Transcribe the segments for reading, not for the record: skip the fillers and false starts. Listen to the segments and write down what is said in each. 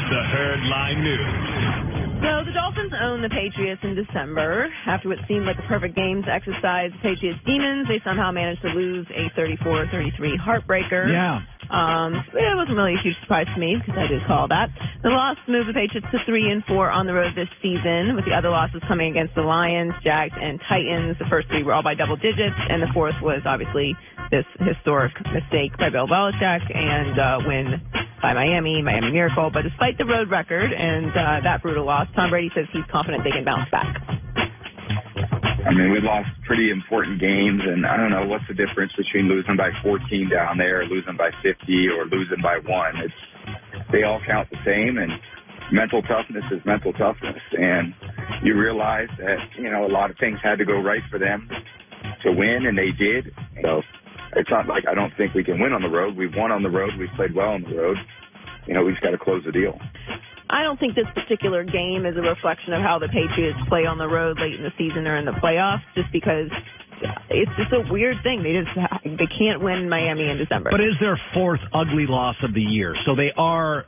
the Herdline News. So the Dolphins own the Patriots in December. After what seemed like a perfect game to exercise the Patriots' demons, they somehow managed to lose a 34-33 heartbreaker. Yeah. It wasn't really a huge surprise to me because I did call that. The loss moved the Patriots to 3-4 on the road this season, with the other losses coming against the Lions, Jags, and Titans. The first three were all by double digits, and the fourth was obviously this historic mistake by Bill Belichick and win by Miami Miracle. But despite the road record and that brutal loss, Tom Brady says he's confident they can bounce back. I mean, we lost pretty important games, and I don't know what's the difference between losing by 14 down there, losing by 50, or losing by 1. They all count the same, and mental toughness is mental toughness. And you realize that, a lot of things had to go right for them to win, and they did. So it's not like I don't think we can win on the road. We've won on the road. We've played well on the road. We just got to close the deal. I don't think this particular game is a reflection of how the Patriots play on the road late in the season or in the playoffs, just because it's just a weird thing. They can't win Miami in December. But is their fourth ugly loss of the year. So they are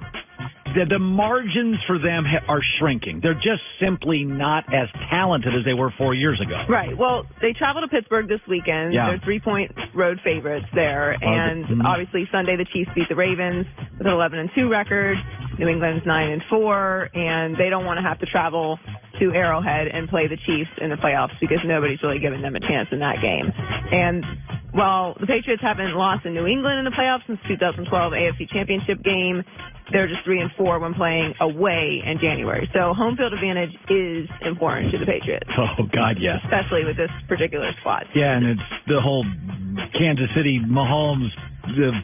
the margins for them are shrinking. They're just simply not as talented as they were 4 years ago. Right. Well, they travel to Pittsburgh this weekend. Yeah. They're 3-point road favorites there. And obviously Sunday the Chiefs beat the Ravens with an 11-2 record. New England's 9-4, and they don't want to have to travel to Arrowhead and play the Chiefs in the playoffs because nobody's really given them a chance in that game. And while the Patriots haven't lost in New England in the playoffs since 2012 AFC Championship game, they're just 3-4 when playing away in January. So home field advantage is important to the Patriots. Oh, God, yes. Especially with this particular squad. Yeah, and it's the whole Kansas City Mahomes,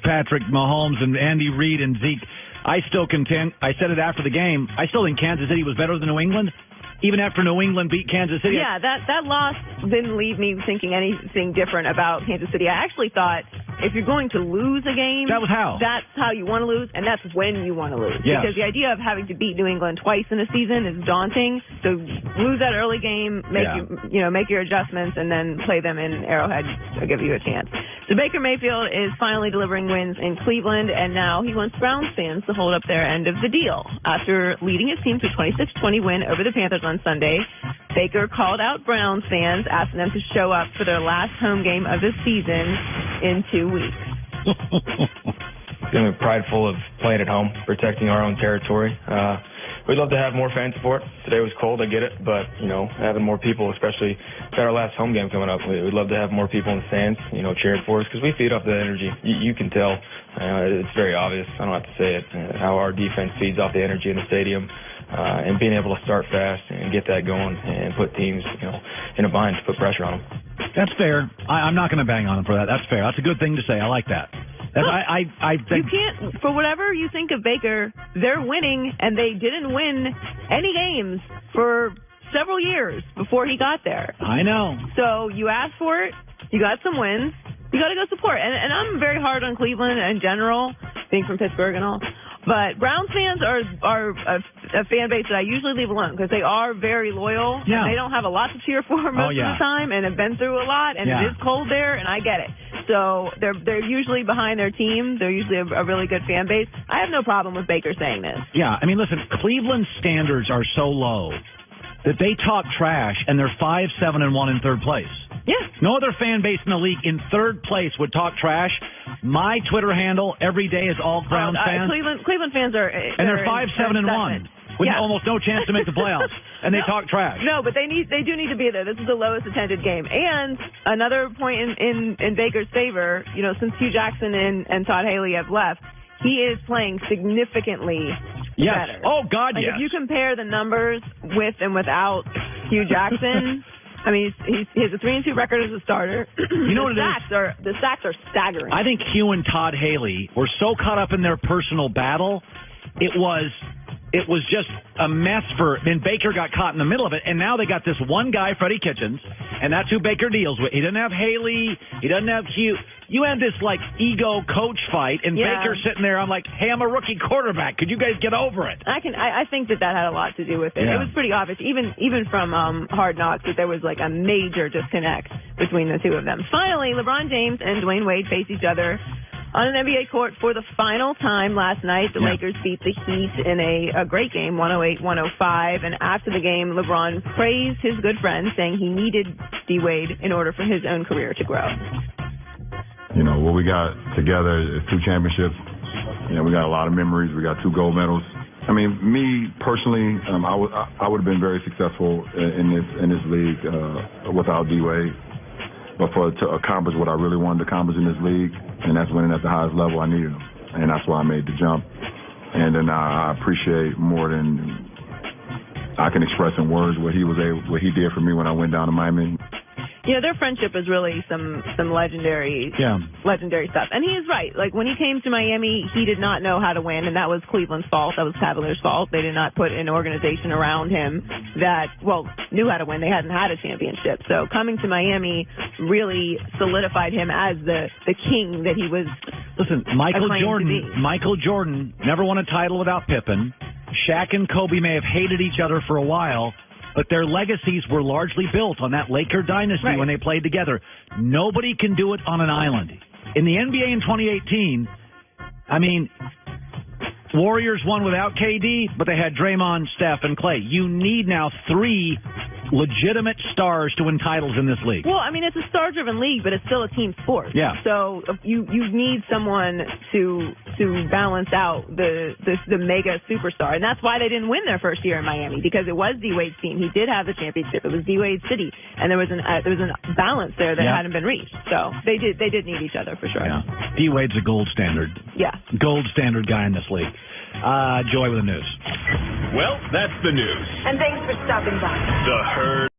Patrick Mahomes and Andy Reid and Zeke. I still contend, I said it after the game, I still think Kansas City was better than New England, even after New England beat Kansas City. Yeah, that loss didn't leave me thinking anything different about Kansas City. I actually thought if you're going to lose a game, that's how you want to lose, and that's when you want to lose. Yes. Because the idea of having to beat New England twice in a season is daunting. So lose that early game, make your adjustments, and then play them in Arrowhead to give you a chance. So Baker Mayfield is finally delivering wins in Cleveland, and now he wants Browns fans to hold up their end of the deal. After leading his team to a 26-20 win over the Panthers on Sunday, Baker called out Browns fans, asking them to show up for their last home game of the season in 2 weeks. Feeling prideful of playing at home, protecting our own territory. We'd love to have more fan support. Today was cold, I get it, but, having more people, especially at our last home game coming up, we'd love to have more people in the stands, cheering for us, because we feed off the energy. You can tell. It's very obvious. I don't have to say it, how our defense feeds off the energy in the stadium. And being able to start fast and get that going and put teams, in a bind to put pressure on them. That's fair. I'm not going to bang on him for that. That's fair. That's a good thing to say. I like that. I think you can't, for whatever you think of Baker, they're winning, and they didn't win any games for several years before he got there. I know. So you asked for it. You got some wins. You got to go support. And I'm very hard on Cleveland in general, being from Pittsburgh and all. But Browns fans are a fan base that I usually leave alone because they are very loyal. Yeah. And they don't have a lot to cheer for most of the time and have been through a lot, and it is cold there, and I get it. So they're usually behind their team. They're usually a really good fan base. I have no problem with Baker saying this. Yeah, I mean, listen, Cleveland's standards are so low that they talk trash, and they're 5-7-1 in third place. Yeah. No other fan base in the league in third place would talk trash. My Twitter handle every day is all Browns fans. Cleveland fans are... And they're 5-7-1 with almost no chance to make the playoffs. And they talk trash. No, but they do need to be there. This is the lowest attended game. And another point in Baker's favor, since Hugh Jackson and Todd Haley have left, he is playing significantly better. Oh, God, yes. If you compare the numbers with and without Hugh Jackson... I mean, he has a 3-2 record as a starter. You know what it is? The stats are staggering. I think Hugh and Todd Haley were so caught up in their personal battle, it was just a mess and Baker got caught in the middle of it, and now they got this one guy, Freddie Kitchens, and that's who Baker deals with. He doesn't have Haley. He doesn't have Hugh. You had this, ego coach fight, and Baker sitting there, I'm like, hey, I'm a rookie quarterback. Could you guys get over it? I think that had a lot to do with it. Yeah. It was pretty obvious, even from Hard Knocks, that there was, a major disconnect between the two of them. Finally, LeBron James and Dwyane Wade face each other On an NBA court for the final time last night, the Lakers beat the Heat in a great game, 108-105. And after the game, LeBron praised his good friend, saying he needed D. Wade in order for his own career to grow. You know, what we got together is 2 championships. You know, we got a lot of memories. We got 2 gold medals. I mean, me personally, I would have been very successful in this league without D. Wade. But to accomplish what I really wanted to accomplish in this league, and that's winning at the highest level, I needed him. And that's why I made the jump. And then I appreciate more than I can express in words what he did for me when I went down to Miami. You know, their friendship is really some legendary stuff. And he is right. Like, when he came to Miami, he did not know how to win, and that was Cleveland's fault. That was Cavaliers' fault. They did not put an organization around him that, knew how to win. They hadn't had a championship. So coming to Miami really solidified him as the king that he was. Listen, Michael Jordan never won a title without Pippen. Shaq and Kobe may have hated each other for a while, but their legacies were largely built on that Laker dynasty when they played together. Nobody can do it on an island. In the NBA in 2018, I mean, Warriors won without KD, but they had Draymond, Steph, and Clay. You need now 3 legitimate stars to win titles in this league. Well, I mean, it's a star-driven league, but it's still a team sport. Yeah. So you need someone to balance out the mega superstar, and that's why they didn't win their first year in Miami, because it was D. Wade's team. He did have the championship. It was D. Wade's city, and there was an balance there that hadn't been reached. So they did need each other for sure. Yeah. D. Wade's a gold standard. Yeah. Gold standard guy in this league. Joy with the news. Well, that's the news. And thanks for stopping by. The Herd.